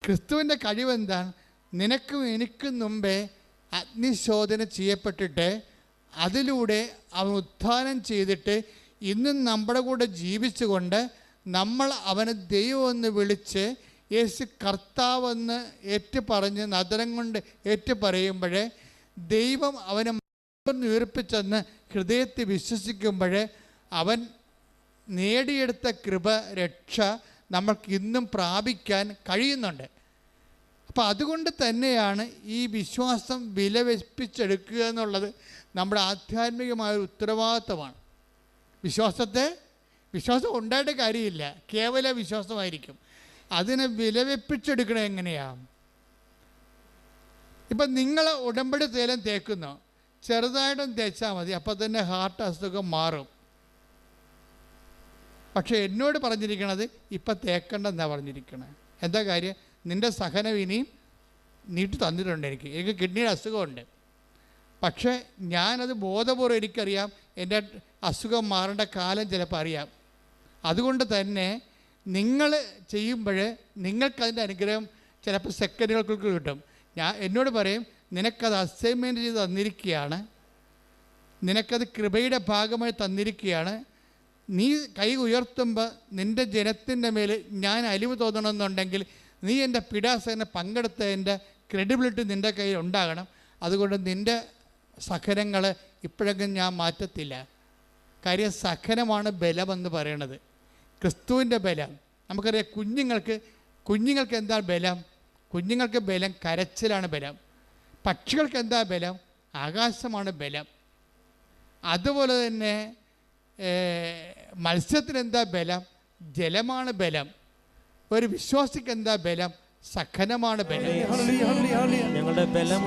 ക്രിസ്തുവിൻ്റെ കഴിവെന്താണ്? നിനക്കും എനിക്കും മുമ്പേ അഗ്നിശോധന ചെയ്യപ്പെട്ടിട്ട് അതിലൂടെ അവൻ ഉത്ഥാനം ചെയ്തിട്ട് ഇന്നും നമ്മുടെ കൂടെ ജീവിച്ചുകൊണ്ട് നമ്മൾ അവനെ ദൈവമെന്ന് വിളിച്ച് യേശു കർത്താവെന്ന് ഏറ്റുപറഞ്ഞ് നദരം കൊണ്ട് ഏറ്റുപറയുമ്പോൾ ദൈവം അവനെ ഉയർപ്പിച്ചെന്ന് ഹൃദയത്തിൽ വിശ്വസിക്കുമ്പോൾ അവൻ നേടിയെടുത്ത കൃപ, രക്ഷ നമ്മൾക്ക് ഇന്നും പ്രാപിക്കാൻ കഴിയുന്നുണ്ട്. അപ്പോൾ അതുകൊണ്ട് തന്നെയാണ് ഈ വിശ്വാസം വിലവെപ്പിച്ചെടുക്കുക എന്നുള്ളത് നമ്മുടെ ആധ്യാത്മികമായ ഉത്തരവാദിത്തമാണ്. വിശ്വാസം ഉണ്ടായിട്ട് കാര്യമില്ല, കേവല വിശ്വാസമായിരിക്കും. അതിനെ വിലവെപ്പിച്ചെടുക്കണം എങ്ങനെയാണ്? ഇപ്പം നിങ്ങൾ ഉടമ്പടി തേലം തേക്കുന്നു, ചെറുതായിട്ടും തേച്ചാൽ മതി, അപ്പോൾ തന്നെ ഹാർട്ട് അസുഖം മാറും. പക്ഷേ എന്നോട് പറഞ്ഞിരിക്കണത് ഇപ്പം തേക്കണ്ടെന്നാണ് പറഞ്ഞിരിക്കണത്. എന്താ കാര്യം? നിൻ്റെ സഹനം ഇനിയും നീട്ടി തന്നിട്ടുണ്ട്. എനിക്ക് കിഡ്നിയുടെ അസുഖമുണ്ട്. പക്ഷേ ഞാനത് ബോധപൂർവ്വം എനിക്കറിയാം, എൻ്റെ അസുഖം മാറേണ്ട കാലം ചിലപ്പോൾ അറിയാം. അതുകൊണ്ട് തന്നെ നിങ്ങൾ ചെയ്യുമ്പോൾ നിങ്ങൾക്കതിൻ്റെ അനുഗ്രഹം ചിലപ്പോൾ സെക്കൻഡുകൾക്ക് കിട്ടും. എന്നോട് പറയും, നിനക്കത് അസൈൻമെൻറ്റ് ചെയ്ത് തന്നിരിക്കുകയാണ്, നിനക്കത് കൃപയുടെ ഭാഗമായി തന്നിരിക്കുകയാണ്. നീ കൈ ഉയർത്തുമ്പോൾ നിൻ്റെ ജനത്തിൻ്റെ മേൽ ഞാൻ അലിവ് തോന്നണമെന്നുണ്ടെങ്കിൽ നീ എൻ്റെ പീഡാസഹനം പങ്കെടുത്തതിൻ്റെ ക്രെഡിബിലിറ്റി നിൻ്റെ കയ്യിൽ ഉണ്ടാകണം. അതുകൊണ്ട് നിൻ്റെ സഹനങ്ങൾ ഇപ്പോഴെങ്കിലും ഞാൻ മാറ്റത്തില്ല. കാര്യം സഹനമാണ് ബലമെന്ന് പറയണത്, ക്രിസ്തുവിൻ്റെ ബലം. നമുക്കറിയാം കുഞ്ഞുങ്ങൾക്ക് എന്താ ബലം? കുഞ്ഞുങ്ങൾക്ക് ബലം കരച്ചിലാണ് ബലം. പക്ഷികൾക്ക് എന്താ ബലം? ആകാശമാണ് ബലം. അതുപോലെ തന്നെ മത്സ്യത്തിനെന്താ ബലം? ജലമാണ് ബലം. ഒരു വിശ്വാസിക്ക് എന്താ ബലം? സഹനമാണ് ബലം. ഞങ്ങളുടെ ബലം